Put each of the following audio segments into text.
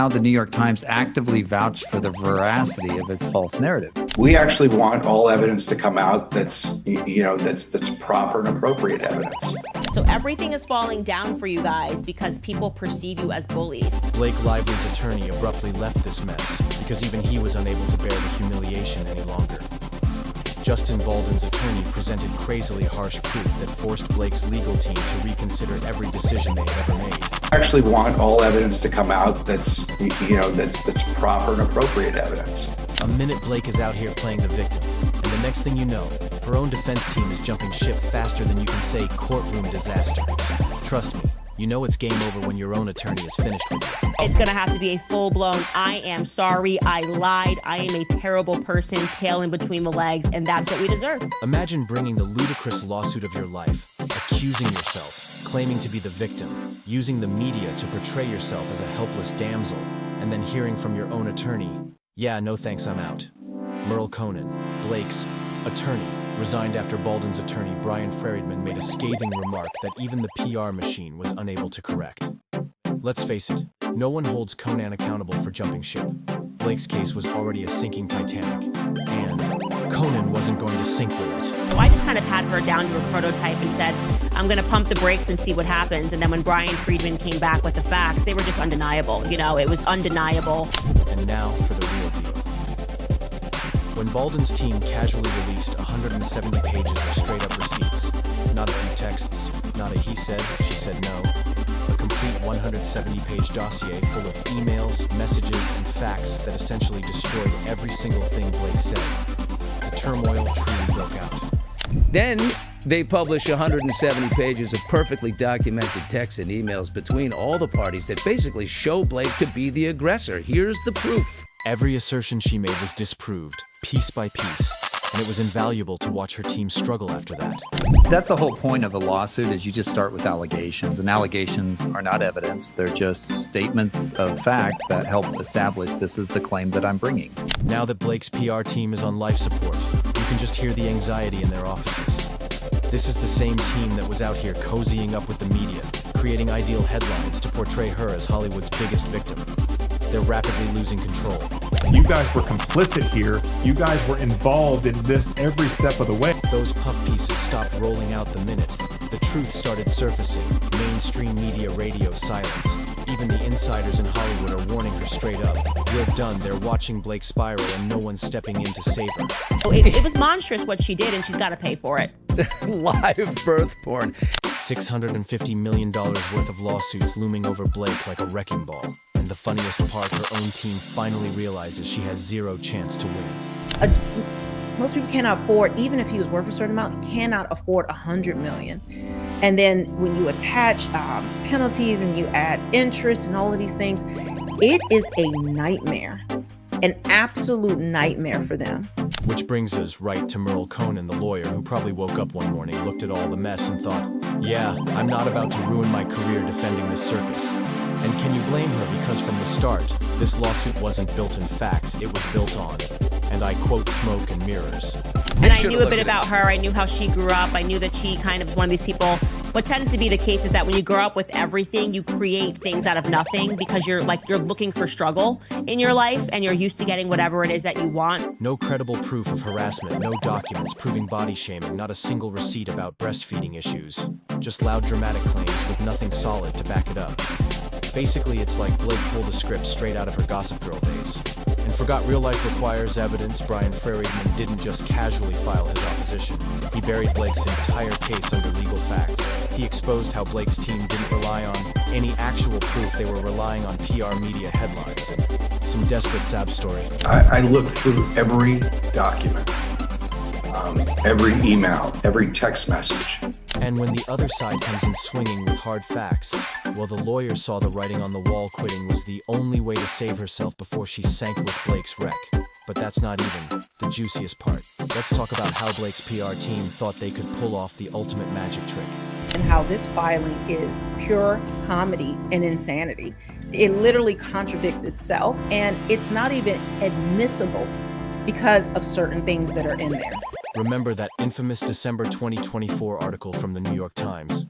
Now the New York Times actively vouched for the veracity of its false narrative. We actually want all evidence to come out that's proper and appropriate evidence. So everything is falling down for you guys because people perceive you as bullies. Blake Lively's attorney abruptly left this mess because even he was unable to bear the humiliation any longer. Justin Baldoni's attorney presented crazily harsh proof that forced Blake's legal team to reconsider every decision they had ever made. I actually want all evidence to come out that's proper and appropriate evidence. A minute Blake is out here playing the victim, and the next thing you know, her own defense team is jumping ship faster than you can say courtroom disaster. Trust me, you know it's game over when your own attorney is finished with you. It's gonna have to be a full-blown, I am sorry, I lied, I am a terrible person, tail in between the legs, and that's what we deserve. Imagine bringing the ludicrous lawsuit of your life, accusing yourself, claiming to be the victim, using the media to portray yourself as a helpless damsel, and then hearing from your own attorney, "Yeah, no thanks, I'm out." Merle Conan, Blake's attorney, resigned after Baldoni's attorney Brian Friedman made a scathing remark that even the PR machine was unable to correct. Let's face it, no one holds Conan accountable for jumping ship. Blake's case was already a sinking Titanic, and Conan wasn't going to sink with it. So I just kind of had her down to a prototype and said, I'm gonna pump the brakes and see what happens. And then when Brian Friedman came back with the facts, they were just undeniable. You know, it was undeniable. And now for the real deal. When Baldoni's team casually released 170 pages of straight-up receipts, not a few texts, not a he said, she said no, a complete 170-page dossier full of emails, messages, and facts that essentially destroyed every single thing Blake said, the turmoil truly broke out. Then they publish 170 pages of perfectly documented texts and emails between all the parties that basically show Blake to be the aggressor. Here's the proof. Every assertion she made was disproved, piece by piece, and it was invaluable to watch her team struggle after that. That's the whole point of a lawsuit, is you just start with allegations, and allegations are not evidence. They're just statements of fact that help establish this is the claim that I'm bringing. Now that Blake's PR team is on life support, you can just hear the anxiety in their offices. This is the same team that was out here cozying up with the media, creating ideal headlines to portray her as Hollywood's biggest victim. They're rapidly losing control. You guys were complicit here. You guys were involved in this every step of the way. Those puff pieces stopped rolling out the minute the truth started surfacing. Mainstream media radio silence. Even the insiders in Hollywood are warning her straight up. You're done. They're watching Blake spiral and no one's stepping in to save her. So it was monstrous what she did, and she's got to pay for it. Live birth porn. $650 million worth of lawsuits looming over Blake like a wrecking ball. And the funniest part, her own team finally realizes she has zero chance to win. Most people cannot afford, even if he was worth a certain amount, cannot afford $100 million. And then when you attach penalties and you add interest and all of these things, it is a nightmare, an absolute nightmare for them. Which brings us right to Merle Conan, the lawyer, who probably woke up one morning, looked at all the mess and thought, yeah, I'm not about to ruin my career defending this circus. And can you blame her, because from the start, this lawsuit wasn't built in facts, it was built on, and I quote, smoke and mirrors. And I knew a bit about her. I knew how she grew up. I knew that she kind of was one of these people. What tends to be the case is that when you grow up with everything, you create things out of nothing because you're looking for struggle in your life and you're used to getting whatever it is that you want. No credible proof of harassment, no documents proving body shaming, not a single receipt about breastfeeding issues. Just loud dramatic claims with nothing solid to back it up. Basically, it's like Blake pulled a script straight out of her Gossip Girl days. And forgot real life requires evidence, Brian Friedman didn't just casually file his opposition. He buried Blake's entire case under legal facts. He exposed how Blake's team didn't rely on any actual proof. They were relying on PR media headlines and some desperate sad story. I looked through every document, every email, every text message. And when the other side comes in swinging with hard facts, well, the lawyer saw the writing on the wall. Quitting was the only way to save herself before she sank with Blake's wreck. But that's not even the juiciest part. Let's talk about how Blake's PR team thought they could pull off the ultimate magic trick. And how this filing is pure comedy and insanity. It literally contradicts itself, and it's not even admissible because of certain things that are in there. Remember that infamous December 2024 article from the New York Times?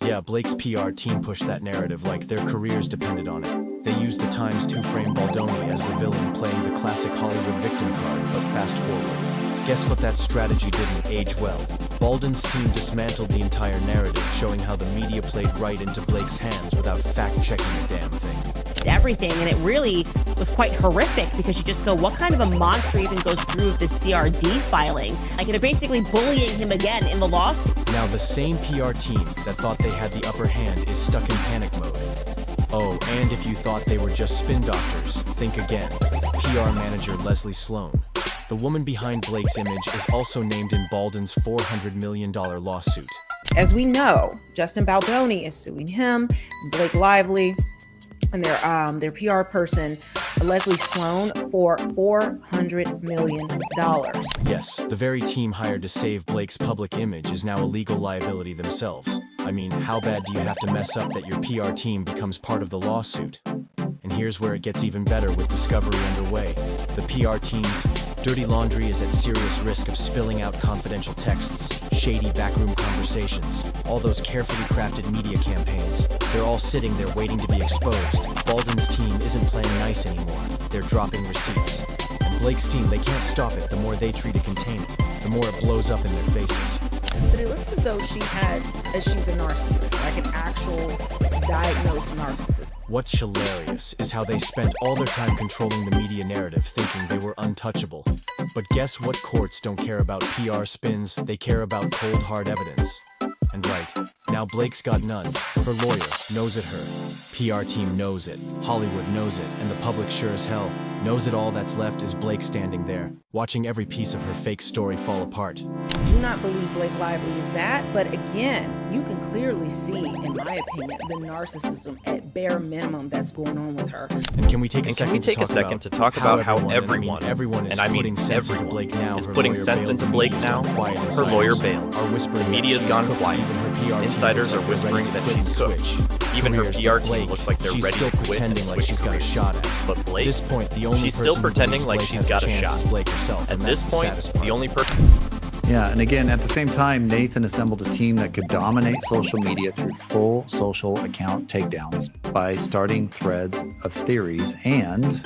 Yeah, Blake's PR team pushed that narrative like their careers depended on it. They used the Times to frame Baldoni as the villain, playing the classic Hollywood victim card, but fast forward. Guess what that strategy didn't age well? Baldwin's team dismantled the entire narrative, showing how the media played right into Blake's hands without fact-checking a damn thing. Everything, and it really was quite horrific because you just go, what kind of a monster even goes through with this CRD filing? Like, they're basically bullying him again in the lawsuit. Now, the same PR team that thought they had the upper hand is stuck in panic mode. Oh, and if you thought they were just spin doctors, think again. PR manager Leslie Sloan. The woman behind Blake's image is also named in Baldwin's $400 million lawsuit. As we know, Justin Baldoni is suing him, Blake Lively, and their PR person, Leslie Sloan, for $400 million. Yes, the very team hired to save Blake's public image is now a legal liability themselves. I mean, how bad do you have to mess up that your PR team becomes part of the lawsuit? And here's where it gets even better with discovery underway. The PR team's dirty laundry is at serious risk of spilling out confidential texts, shady backroom conversations, all those carefully crafted media campaigns. They're all sitting there waiting to be exposed. Baldwin's team isn't playing nice anymore. They're dropping receipts. And Blake's team, they can't stop it. The more they try to contain it, the more it blows up in their faces. But it looks as though she's a narcissist, like an actual diagnosed narcissist. What's hilarious is how they spent all their time controlling the media narrative, thinking they were untouchable. But guess what? Courts don't care about PR spins, they care about cold hard evidence. And right, now Blake's got none. Her lawyer knows it, her PR team knows it, Hollywood knows it, and the public sure as hell knows it. All that's left is Blake standing there, watching every piece of her fake story fall apart. Do not believe Blake Lively is that, but again, you can clearly see, in my opinion, the narcissism at bare minimum that's going on with her. And can we take a second to talk about how everyone is putting sense into Blake now? Is putting sense into Blake now? Her lawyer bailed. The media's gone quiet. Insiders are whispering that she's cooked. Even her PR team looks like they're ready to quit and switch careers. But Blake, this point, the only she's still pretending like she's got a shot. At this point, the only person... Yeah, and again, at the same time, Nathan assembled a team that could dominate social media through full social account takedowns by starting threads of theories and,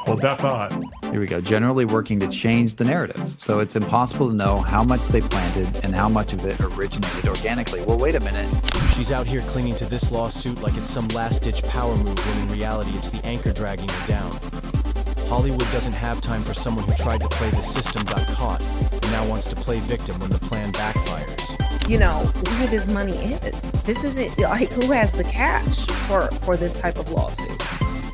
Hold that thought. here we go, generally working to change the narrative. So it's impossible to know how much they planted and how much of it originated organically. Well, wait a minute. She's out here clinging to this lawsuit like it's some last-ditch power move when in reality it's the anchor dragging her down. Hollywood doesn't have time for someone who tried to play the system, got caught, and now wants to play victim when the plan backfires. You know, where this money is. This isn't, like, who has the cash for this type of lawsuit?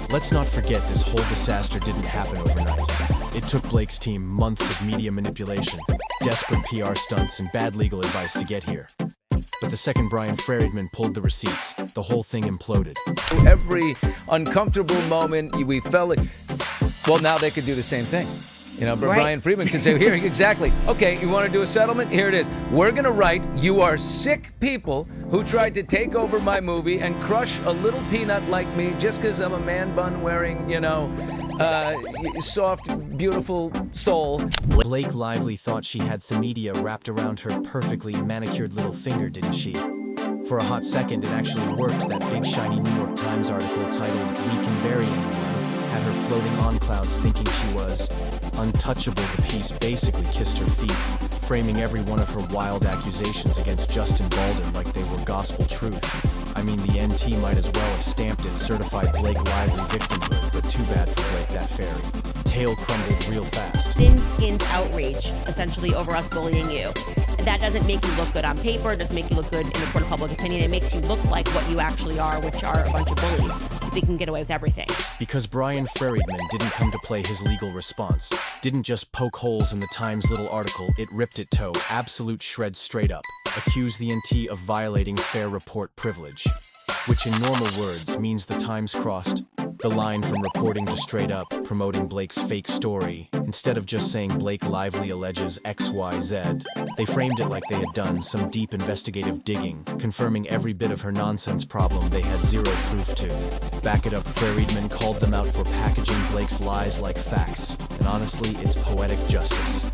Let's not forget this whole disaster didn't happen overnight. It took Blake's team months of media manipulation, desperate PR stunts, and bad legal advice to get here. But the second Brian Friedman pulled the receipts, the whole thing imploded. Every uncomfortable moment we felt it. Well, now they could do the same thing. You know, but Right. Brian Friedman could say, here, exactly. Okay, you want to do a settlement? Here it is. We're going to write, you are sick people who tried to take over my movie and crush a little peanut like me just because I'm a man bun wearing, soft, beautiful soul. Blake Lively thought she had the media wrapped around her perfectly manicured little finger, didn't she? For a hot second, it actually worked. That big shiny New York Times article titled, "We Can Bury Anyone," had her floating on clouds thinking she was untouchable. The piece basically kissed her feet, framing every one of her wild accusations against Justin Baldoni like they were gospel truth. I mean, the NT might as well have stamped it certified Blake Lively victimhood, but too bad for Blake that fairy. Tail crumbled real fast. Thin-skinned outrage, essentially, over us bullying you. That doesn't make you look good on paper. It doesn't make you look good in the court of public opinion. It makes you look like what you actually are, which are a bunch of bullies. They can get away with everything. Because Brian Friedman didn't come to play his legal response. Didn't just poke holes in the Times little article, it ripped it to absolute shreds straight up. Accused the NT of violating fair report privilege. Which in normal words means the Times crossed the line from reporting to straight up promoting Blake's fake story. Instead of just saying Blake Lively alleges XYZ, they framed it like they had done some deep investigative digging, confirming every bit of her nonsense problem they had zero proof to. Back it up, Friedman called them out for packaging Blake's lies like facts. And honestly, it's poetic justice.